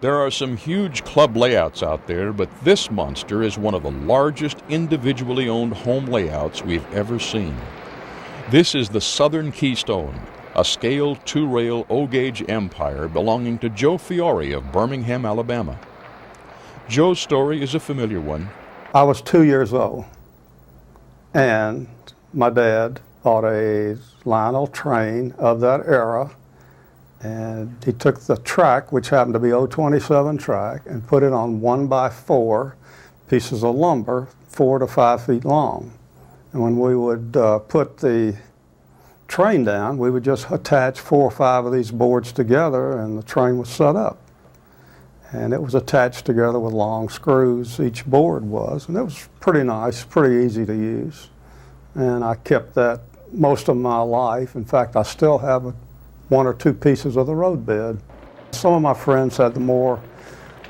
There are some huge club layouts out there, but this monster is one of the largest individually owned home layouts we've ever seen. This is the Southern Keystone, a scaled two-rail O-gauge empire belonging to Joe Fiore of Birmingham, Alabama. Joe's story is a familiar one. I was 2 years old, and my dad bought a Lionel train of that era, and he took the track, which happened to be 027 track, and put it on 1x4 pieces of lumber, 4 to 5 feet long. And when we would put the train down, we would just attach 4 or 5 of these boards together, and the train was set up. And it was attached together with long screws, each board was, and it was pretty nice, pretty easy to use. And I kept that most of my life. In fact, I still have 1 or 2 pieces of the road bed. Some of my friends had the more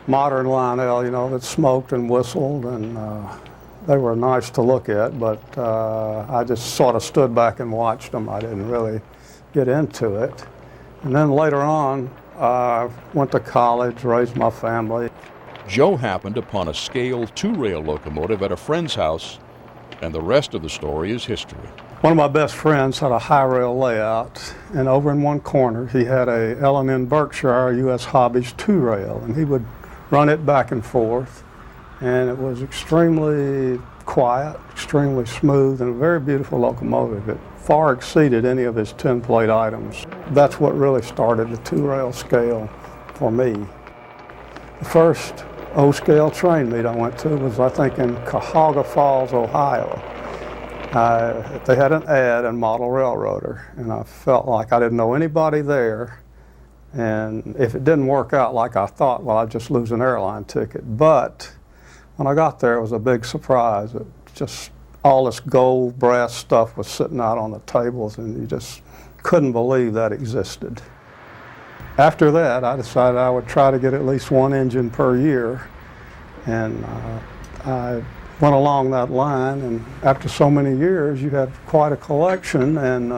modern Lionel, you know, that smoked and whistled, and they were nice to look at, but I just sort of stood back and watched them. I didn't really get into it. And then later on, I went to college, raised my family. Joe happened upon a scaled two-rail locomotive at a friend's house, and the rest of the story is history. One of my best friends had a high rail layout, and over in one corner he had a L&N Berkshire U.S. Hobbies two-rail, and he would run it back and forth, and it was extremely quiet, extremely smooth, and a very beautiful locomotive. It far exceeded any of his tin-plate items. That's what really started the two-rail scale for me. The first O-scale train meet I went to was, I think, in Cuyahoga Falls, Ohio. They had an ad in Model Railroader, and I felt like I didn't know anybody there, and if it didn't work out like I thought, well, I'd just lose an airline ticket. But when I got there, it was a big surprise. It just all this gold, brass stuff was sitting out on the tables, and you just couldn't believe that existed. After that, I decided I would try to get at least 1 engine per year, and I went along that line, and after so many years, you have quite a collection, and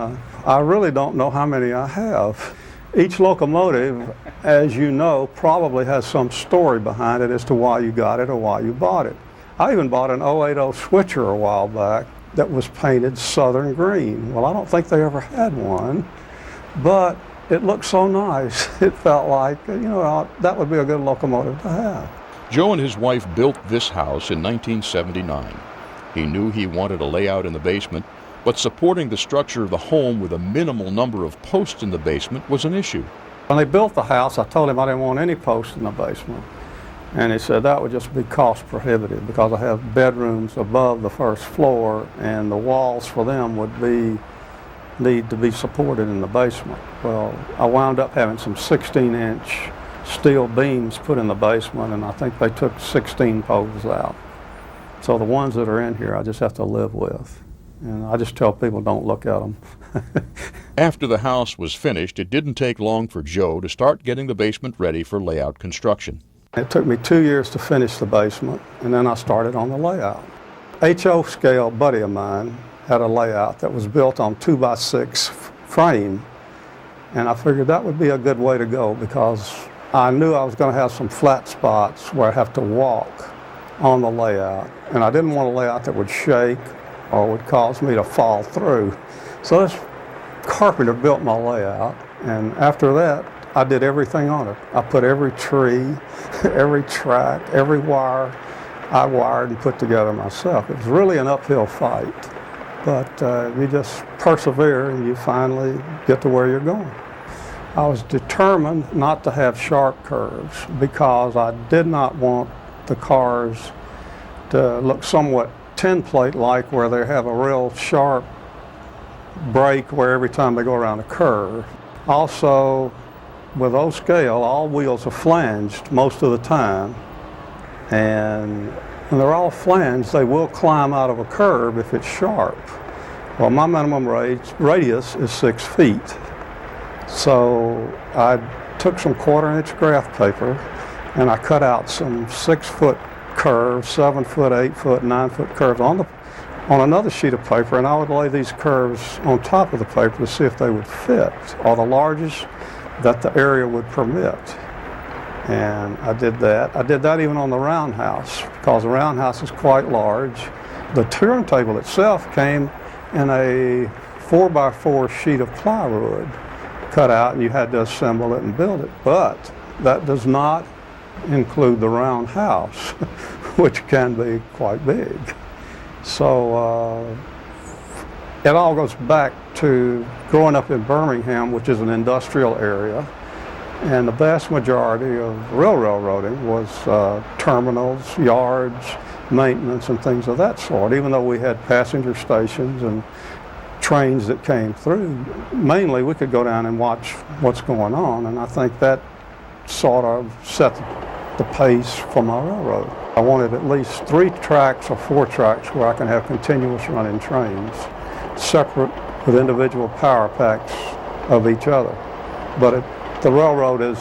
I really don't know how many I have. Each locomotive, as you know, probably has some story behind it as to why you got it or why you bought it. I even bought an 080 switcher a while back that was painted Southern green. Well, I don't think they ever had one, but it looked so nice. It felt like, you know, that would be a good locomotive to have. Joe and his wife built this house in 1979. He knew he wanted a layout in the basement, but supporting the structure of the home with a minimal number of posts in the basement was an issue. When they built the house, I told him I didn't want any posts in the basement. And he said that would just be cost prohibitive because I have bedrooms above the first floor, and the walls for them would need to be supported in the basement. Well, I wound up having some 16-inch steel beams put in the basement, and I think they took 16 posts out. So the ones that are in here, I just have to live with. And I just tell people don't look at them. After the house was finished, it didn't take long for Joe to start getting the basement ready for layout construction. It took me 2 years to finish the basement, and then I started on the layout. HO scale buddy of mine had a layout that was built on 2x6 frame, and I figured that would be a good way to go because I knew I was going to have some flat spots where I have to walk on the layout, and I didn't want a layout that would shake or would cause me to fall through. So this carpenter built my layout, and after that, I did everything on it. I put every tree, every track, every wire, I wired and put together myself. It was really an uphill fight, but you just persevere and you finally get to where you're going. I was determined not to have sharp curves because I did not want the cars to look somewhat tin plate like, where they have a real sharp break where every time they go around a curve. Also, with O-scale, all wheels are flanged most of the time, and when they're all flanged, they will climb out of a curve if it's sharp. Well, my minimum radius is 6 feet. So I took some 1/4-inch graph paper and I cut out some 6-foot curves, 7-foot, 8-foot, 9-foot curves on on another sheet of paper, and I would lay these curves on top of the paper to see if they would fit, or the largest that the area would permit. And I did that. I did that even on the roundhouse, because the roundhouse is quite large. The turntable itself came in a 4x4 sheet of plywood cut out, and you had to assemble it and build it. But that does not include the roundhouse, which can be quite big. So it all goes back to growing up in Birmingham, which is an industrial area, and the vast majority of real railroading was terminals, yards, maintenance, and things of that sort. Even though we had passenger stations and trains that came through, mainly we could go down and watch what's going on, and I think that sort of set the pace for my railroad. I wanted at least 3 tracks or 4 tracks where I can have continuous running trains, separate with individual power packs of each other. But the railroad is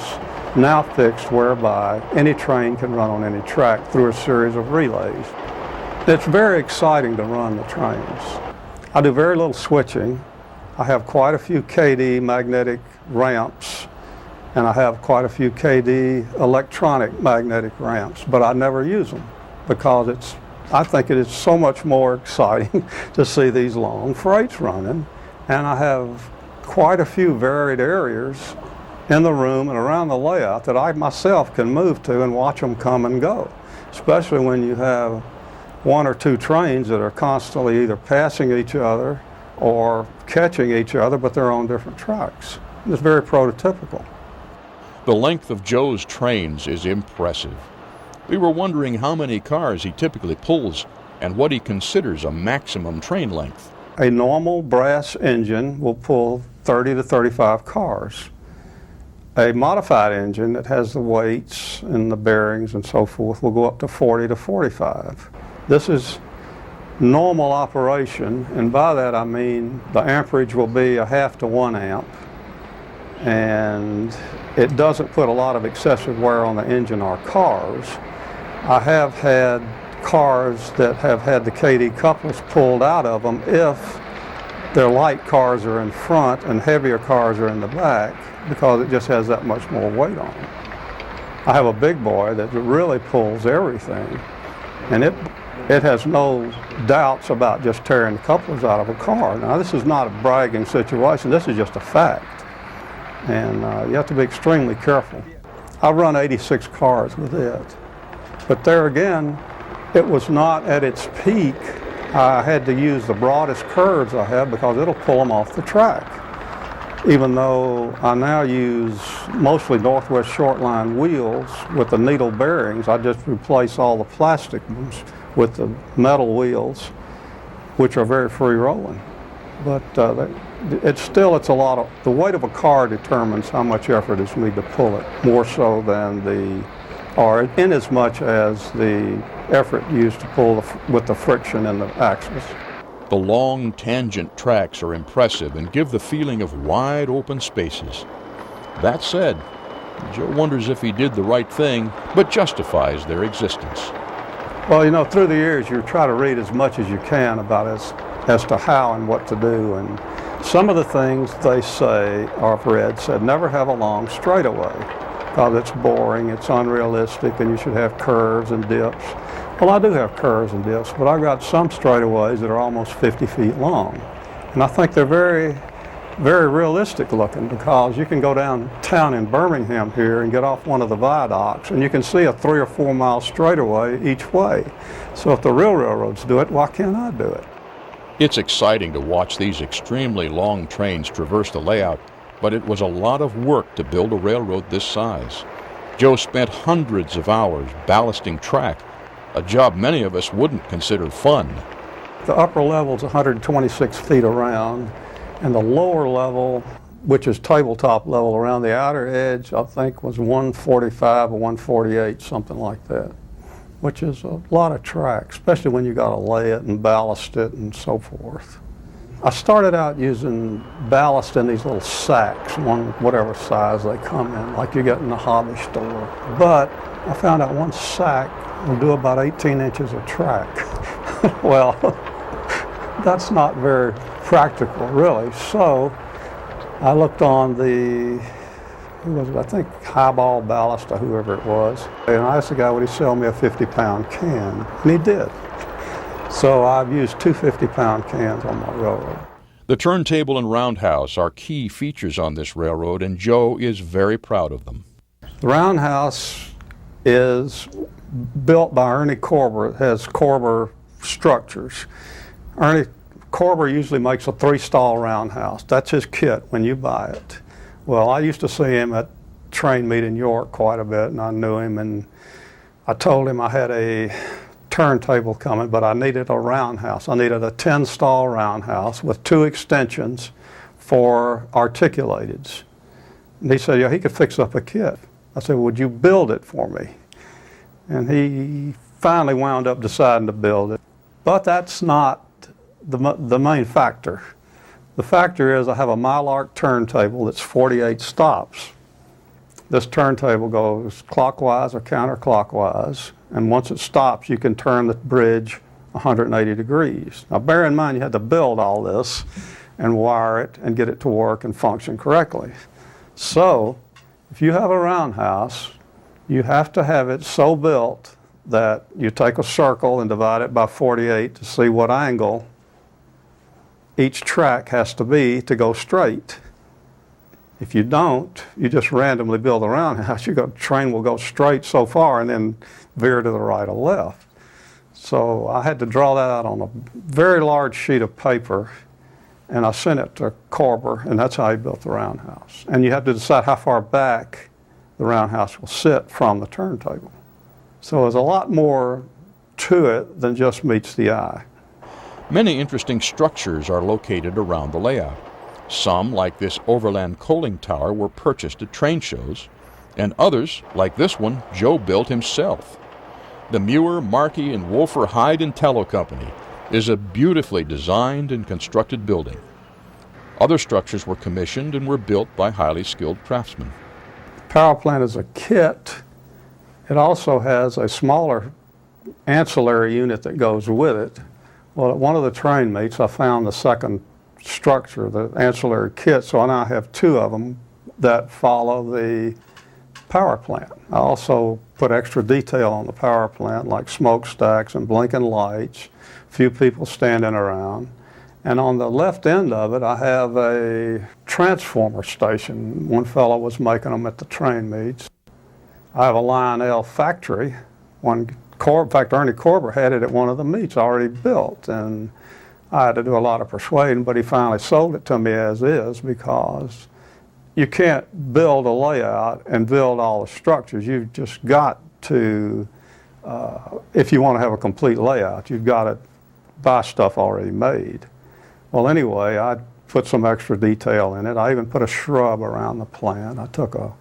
now fixed whereby any train can run on any track through a series of relays. It's very exciting to run the trains. I do very little switching. I have quite a few KD magnetic ramps, and I have quite a few KD electronic magnetic ramps, but I never use them because I think it is so much more exciting to see these long freights running, and I have quite a few varied areas in the room and around the layout that I myself can move to and watch them come and go, especially when you have 1 or 2 trains that are constantly either passing each other or catching each other, but they're on different tracks. It's very prototypical. The length of Joe's trains is impressive. We were wondering how many cars he typically pulls and what he considers a maximum train length. A normal brass engine will pull 30 to 35 cars. A modified engine that has the weights and the bearings and so forth will go up to 40 to 45. This is normal operation, and by that I mean the amperage will be a half to 1 amp, and it doesn't put a lot of excessive wear on the engine or cars. I have had cars that have had the KD couplers pulled out of them if their light cars are in front and heavier cars are in the back, because it just has that much more weight on it. I have a big boy that really pulls everything, and it has no doubts about just tearing the couplers out of a car. Now, this is not a bragging situation, this is just a fact, and you have to be extremely careful. I've run 86 cars with it, but there again, it was not at its peak. I had to use the broadest curves I have because it'll pull them off the track. Even though I now use mostly Northwest Shortline wheels with the needle bearings, I just replace all the plastic ones with the metal wheels, which are very free rolling. But it's a lot of, the weight of a car determines how much effort is needed to pull it, more so than or in as much as the effort used to pull with the friction in the axles. The long tangent tracks are impressive and give the feeling of wide open spaces. That said, Joe wonders if he did the right thing, but justifies their existence. Well, you know, through the years you try to read as much as you can about as to how and what to do, and some of the things they say, or I've read, said never have a long straightaway, because it's boring, it's unrealistic, and you should have curves and dips. Well, I do have curves and dips, but I've got some straightaways that are almost 50 feet long. And I think they're very, very realistic looking, because you can go downtown in Birmingham here and get off one of the viaducts, and you can see a 3 or 4 mile straightaway each way. So if the real railroads do it, why can't I do it? It's exciting to watch these extremely long trains traverse the layout, but it was a lot of work to build a railroad this size. Joe spent hundreds of hours ballasting track, a job many of us wouldn't consider fun. The upper level is 126 feet around, and the lower level, which is tabletop level around the outer edge, I think was 145 or 148, something like that, which is a lot of track, especially when you got to lay it and ballast it and so forth. I started out using ballast in these little sacks, whatever size they come in, like you get in the hobby store. But I found out one sack will do about 18 inches of track. Well, that's not very practical, really. So I looked on who was it? I think Highball Ballast or whoever it was. And I asked the guy, would he sell me a 50-pound can? And he did. So I've used two 50-pound cans on my railroad. The turntable and roundhouse are key features on this railroad, and Joe is very proud of them. The roundhouse is built by Ernie Korber. It has Korber structures. Ernie Korber usually makes a 3-stall roundhouse. That's his kit when you buy it. Well, I used to see him at train meet in York quite a bit, and I knew him, and I told him I had a turntable coming, but I needed a roundhouse. I needed a 10-stall roundhouse with 2 extensions for articulateds. And he said, yeah, he could fix up a kit. I said, would you build it for me? And he finally wound up deciding to build it. But that's not the main factor. The factor is I have a Mylark turntable that's 48 stops. This turntable goes clockwise or counterclockwise, and once it stops, you can turn the bridge 180 degrees. Now bear in mind you had to build all this and wire it and get it to work and function correctly. So if you have a roundhouse, you have to have it so built that you take a circle and divide it by 48 to see what angle each track has to be to go straight. If you don't, you just randomly build a roundhouse, the train will go straight so far and then veer to the right or left. So I had to draw that out on a very large sheet of paper, and I sent it to Korber, and that's how he built the roundhouse. And you have to decide how far back the roundhouse will sit from the turntable. So there's a lot more to it than just meets the eye. Many interesting structures are located around the layout. Some, like this overland coaling tower, were purchased at train shows, and others, like this one, Joe built himself. The Muir, Markey, and Wolfer Hyde and Tallow Company is a beautifully designed and constructed building. Other structures were commissioned and were built by highly skilled craftsmen. Power plant is a kit. It also has a smaller ancillary unit that goes with it. Well, at one of the train meets, I found the second structure, the ancillary kit, so I now have 2 of them that follow the power plant. I also put extra detail on the power plant, like smokestacks and blinking lights, a few people standing around. And on the left end of it, I have a transformer station. One fellow was making them at the train meets. I have a Lionel factory. In fact, Ernie Korber had it at one of the meets already built, and I had to do a lot of persuading, but he finally sold it to me as is, because you can't build a layout and build all the structures. You've just got to, if you want to have a complete layout, you've got to buy stuff already made. Well, anyway, I put some extra detail in it. I even put a shrub around the plant. I took a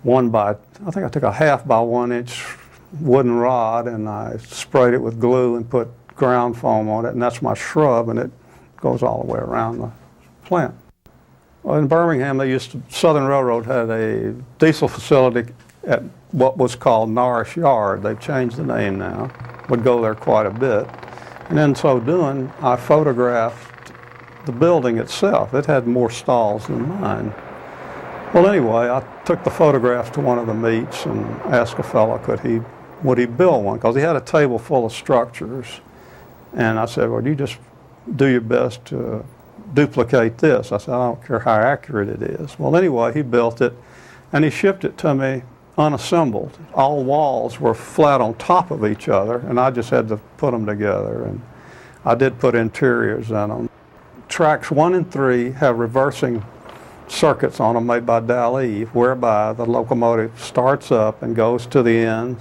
1/2 by 1 inch wooden rod, and I sprayed it with glue and put ground foam on it, and that's my shrub, and it goes all the way around the plant. Well, in Birmingham, Southern Railroad had a diesel facility at what was called Norris Yard. They've changed the name now. Would go there quite a bit. And in so doing, I photographed the building itself. It had more stalls than mine. Well, anyway, I took the photographs to one of the meets and asked a fellow would he build one, because he had a table full of structures. And I said, well, you just do your best to duplicate this. I said, I don't care how accurate it is. Well, anyway, he built it, and he shipped it to me unassembled. All walls were flat on top of each other, and I just had to put them together. And I did put interiors in them. Tracks 1 and 3 have reversing circuits on them made by Dali, whereby the locomotive starts up and goes to the end,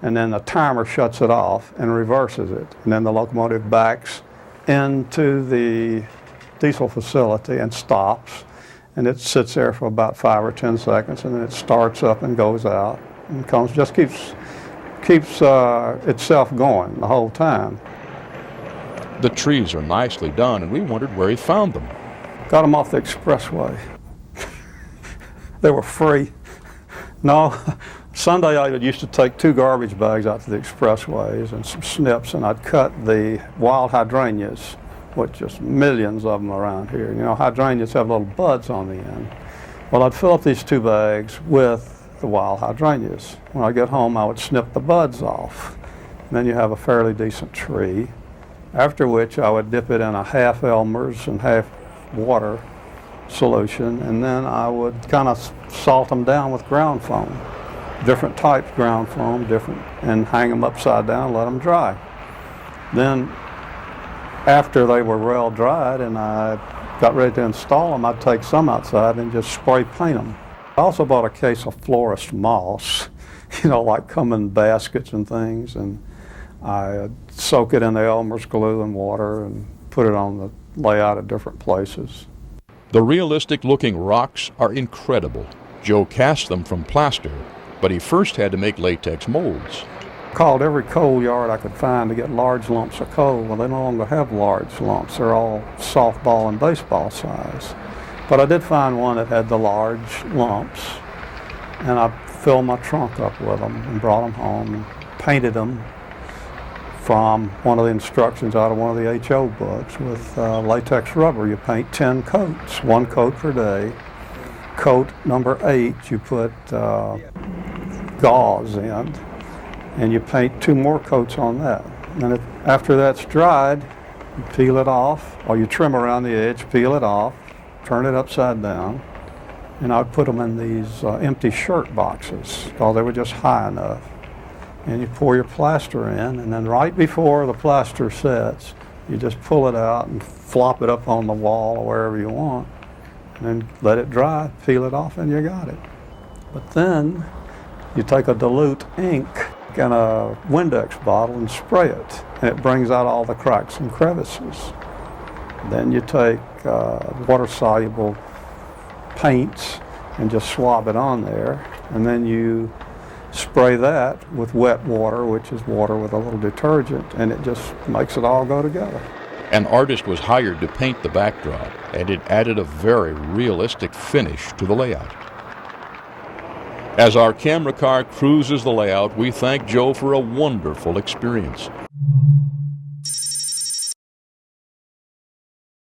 and then the timer shuts it off and reverses it. And then the locomotive backs into the diesel facility and stops, and it sits there for about 5 or 10 seconds, and then it starts up and goes out and keeps itself going the whole time. The trees are nicely done, and we wondered where he found them. Got them off the expressway. They were free. No, Sunday I used to take 2 garbage bags out to the expressways and some snips, and I'd cut the wild hydrangeas with just millions of them around here. You know, hydrangeas have little buds on the end. Well, I'd fill up these 2 bags with the wild hydrangeas. When I get home, I would snip the buds off. And then you have a fairly decent tree, after which I would dip it in a half Elmer's and half water solution, and then I would kind of salt them down with ground foam. Different types ground foam, and hang them upside down, let them dry. Then, after they were well dried and I got ready to install them, I'd take some outside and just spray paint them. I also bought a case of florist moss, you know, like come in baskets and things, and I soak it in the Elmer's glue and water and put it on the layout at different places. The realistic-looking rocks are incredible. Joe cast them from plaster, but he first had to make latex molds. Called every coal yard I could find to get large lumps of coal. Well, they no longer have large lumps. They're all softball and baseball size. But I did find one that had the large lumps, and I filled my trunk up with them and brought them home and painted them from one of the instructions out of one of the HO books with latex rubber. You paint 10 coats, 1 coat per day. Coat number 8, you put gauze in, and you paint 2 more coats on that. And after that's dried, you peel it off, or you trim around the edge, peel it off, turn it upside down, and I'd put them in these empty shirt boxes, because they were just high enough. And you pour your plaster in, and then right before the plaster sets, you just pull it out and flop it up on the wall or wherever you want, and then let it dry, peel it off, and you got it. But then you take a dilute ink in a Windex bottle and spray it, and it brings out all the cracks and crevices. Then you take water-soluble paints and just swab it on there, and then you spray that with wet water, which is water with a little detergent, and it just makes it all go together. An artist was hired to paint the backdrop, and it added a very realistic finish to the layout. As our camera car cruises the layout, we thank Joe for a wonderful experience.